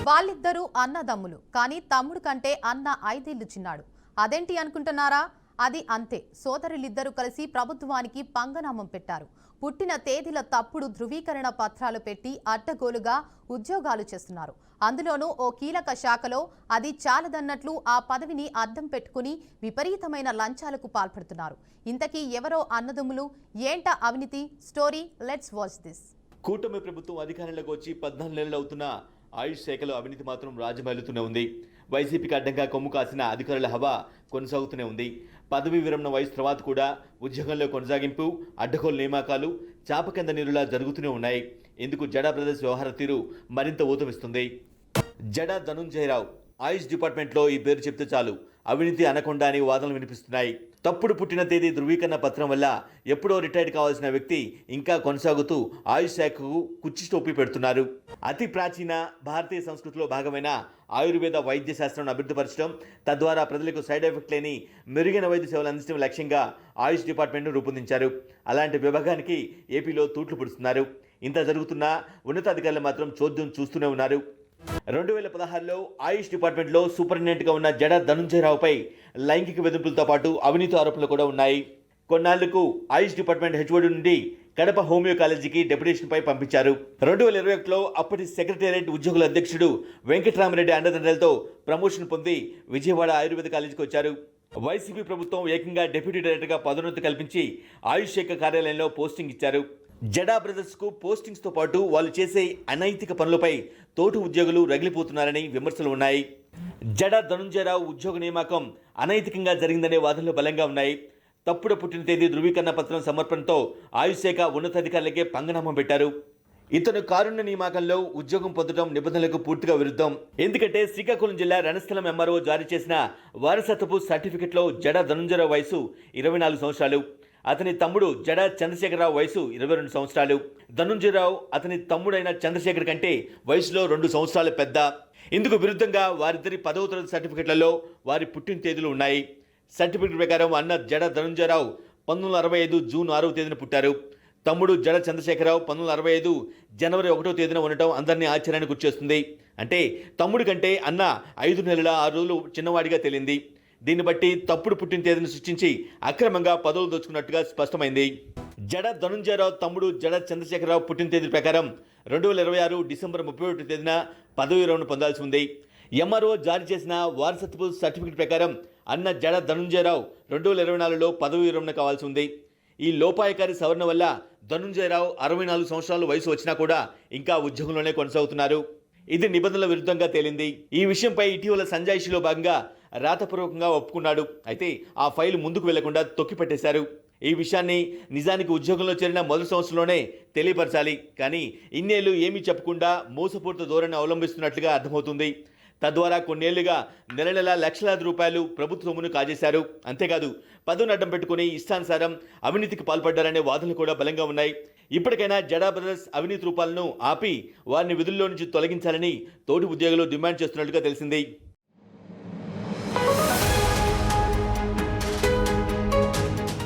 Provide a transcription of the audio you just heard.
వాళ్ళిద్దరూ అన్నదమ్ములు. కానీ తమ్ముడు కంటే అన్న 5 ఏళ్లు చిన్నాడు. అదేంటి అనుకుంటున్నారా? అది అంతే. సోదరులిద్దరూ కలిసి ప్రభుత్వానికి పంగనామం పెట్టారు. పుట్టిన తేదీల తప్పుడు ధృవీకరణ పత్రాలు పెట్టి అడ్డగోలుగా ఉద్యోగాలు చేస్తున్నారు. అందులోనూ ఓ కీలక శాఖలో అది చాలదన్నట్లు ఆ పదవిని అడ్డం పెట్టుకుని విపరీతమైన లంచాలకు పాల్పడుతున్నారు. ఇంతకీ ఎవరో అన్నదమ్ములు? ఏంట అవినీతి స్టోరీ? Let's watch this. కూటమి ప్రభుత్వం అధికారంలోకి వచ్చి 14 నెలలు అవుతున్న ఆయుష్ శాఖలో అవినీతి మాత్రం రాజమేలుతూనే ఉంది. వైసీపీకి అడ్డంగా కొమ్ము కాసిన అధికారుల హవా కొనసాగుతూనే ఉంది. పదవీ విరమణ వయసు తర్వాత కూడా ఉద్యోగంలో కొనసాగింపు, అడ్డగోలు నియామకాలు చాప కింద నీరులా జరుగుతూనే ఉన్నాయి. ఇందుకు జడా బ్రదర్స్ వ్యవహార తీరు మరింత ఊతమిస్తుంది. జడా ధనుంజయరావు ఆయుష్ డిపార్ట్మెంట్లో ఈ పేరు చెప్తే చాలు అవినీతి అనకొండ అని వాదనలు వినిపిస్తున్నాయి. తప్పుడు పుట్టిన తేదీ ధృవీకరణ పత్రం వల్ల ఎప్పుడో రిటైర్డ్ కావాల్సిన వ్యక్తి ఇంకా కొనసాగుతూ ఆయుష్ శాఖకు కుర్చీ టోపీ పెడుతున్నారు. అతి ప్రాచీన భారతీయ సంస్కృతిలో భాగమైన ఆయుర్వేద వైద్య శాస్త్రాన్ని అభివృద్ధిపరచడం, తద్వారా ప్రజలకు సైడ్ ఎఫెక్ట్ లేని మెరుగైన వైద్య సేవలు అందించడం లక్ష్యంగా ఆయుష్ డిపార్ట్మెంట్ను రూపొందించారు. అలాంటి విభాగానికి ఏపీలో తూట్లు పుడుతున్నారు. ఇంత జరుగుతున్నా ఉన్నతాధికారులు మాత్రం చోద్యం చూస్తూనే ఉన్నారు. 2016లో ఆయుష్ డిపార్ట్మెంట్లో సూపరింటెండెంట్గా ఉన్న జడా ధనుంజయరావుపై లైంగిక వేధింపులతో పాటు అవినీతి ఆరోపణలు కూడా ఉన్నాయి. కొన్నాళ్లకు ఆయుష్ డిపార్ట్మెంట్ హెచ్ఓడి నుండి కడప హోమియో కాలేజీకి డెప్యుటేషన్పై పంపించారు. 2021లో అప్పటి సెక్రటేరియట్ ఉద్యోగుల అధ్యక్షుడు వెంకటరామరెడ్డి అండదండలతో ప్రమోషన్ పొంది విజయవాడ ఆయుర్వేద కాలేజీకి వచ్చారు. వైసీపీ ప్రభుత్వం ఏకంగా డిప్యూటీ డైరెక్టర్గా పదోన్నతి కల్పించి ఆయుష్ శాఖ కార్యాలయంలో పోస్టింగ్ ఇచ్చారు. జడా బ్రదర్స్కు పోస్టింగ్స్తో పాటు వాళ్ళు చేసే అనైతిక పనులపై తోటి ఉద్యోగులు రగిలిపోతున్నారని విమర్శలు ఉన్నాయి. జడా ధనుంజయరావు ఉద్యోగ నియామకం అనైతికంగా జరిగిందనే వాదనలు బలంగా ఉన్నాయి. తప్పుడు పుట్టిన తేదీ ధృవీకరణ పత్రం సమర్పణతో ఆయుష్ శాఖ ఉన్నతాధికారులకే పంగనామం పెట్టారు. ఇతను కారుణ్య నియామకంలో ఉద్యోగం పొందడం నిబంధనలకు పూర్తిగా విరుద్ధం. ఎందుకంటే శ్రీకాకుళం జిల్లా రణస్థలం ఎంఆర్ఓ జారీ చేసిన వారసత్వపు సర్టిఫికెట్లో జడా ధనుంజయరావు వయసు 24 సంవత్సరాలు. అతని తమ్ముడు జడా చంద్రశేఖరరావు వయసు 22 సంవత్సరాలు. ధనుంజయరావు అతని తమ్ముడైన చంద్రశేఖర్ కంటే వయసులో 2 సంవత్సరాలు పెద్ద. ఇందుకు విరుద్ధంగా వారిద్దరి 10వ తరగతి సర్టిఫికెట్లలో వారి పుట్టిన తేదీలు ఉన్నాయి. సర్టిఫికెట్ ప్రకారం అన్న జడా ధనుంజయరావు 1965 జూన్ 6వ తేదీన పుట్టారు. తమ్ముడు జడా చంద్రశేఖరరావు 1965 జనవరి 1వ తేదీన ఉండటం అందరినీ ఆశ్చర్యానికి గురిచేస్తుంది. అంటే తమ్ముడి కంటే అన్న 5 నెలల 6 రోజులు చిన్నవాడిగా తేలింది. దీన్ని బట్టి తప్పుడు పుట్టిన తేదీని సృష్టించి అక్రమంగా పదవులు దోచుకున్నట్టుగా స్పష్టమైంది. జడా ధనుంజయరావు తమ్ముడు జడా చంద్రశేఖరరావు పుట్టిన తేదీ ప్రకారం 2026 డిసెంబర్ 31వ తేదీన పదవి విరమణ పొందాల్సి ఉంది. ఎంఆర్ఓ జారీ చేసిన వారసత్వపు సర్టిఫికెట్ ప్రకారం అన్న జడా ధనుంజయరావు 2024లో పదవి విరమణ కావాల్సి ఉంది. ఈ లోపాయకారి సవరణ వల్ల ధనుంజయరావు 64 సంవత్సరాల వయసు వచ్చినా కూడా ఇంకా ఉద్యోగంలోనే కొనసాగుతున్నారు. ఇది నిబంధనల విరుద్ధంగా తేలింది. ఈ విషయంపై ఇటీవల సంజాయిషీలో భాగంగా రాతపూర్వకంగా ఒప్పుకున్నాడు. అయితే ఆ ఫైల్ ముందుకు వెళ్లకుండా తొక్కిపెట్టేశారు. ఈ విషయాన్ని నిజానికి ఉద్యోగంలో చేరిన మొదటి సంవత్సరంలోనే తెలియపరచాలి. కానీ ఇన్నేళ్లు ఏమీ చెప్పకుండా మోసపూరిత ధోరణి అవలంబిస్తున్నట్లుగా అర్థమవుతుంది. తద్వారా కొన్నేళ్లుగా నెల నెల లక్షలాది రూపాయలు ప్రభుత్వ సొమ్మును కాజేశారు. అంతేకాదు పదవిని అడ్డం పెట్టుకుని ఇష్టానుసారం అవినీతికి పాల్పడ్డారనే వాదనలు కూడా బలంగా ఉన్నాయి. ఇప్పటికైనా జడా బ్రదర్స్ అవినీతి రూపాలను ఆపి వారిని విధుల్లో నుంచి తొలగించాలని తోటి ఉద్యోగులు డిమాండ్ చేస్తున్నట్లుగా తెలిసింది.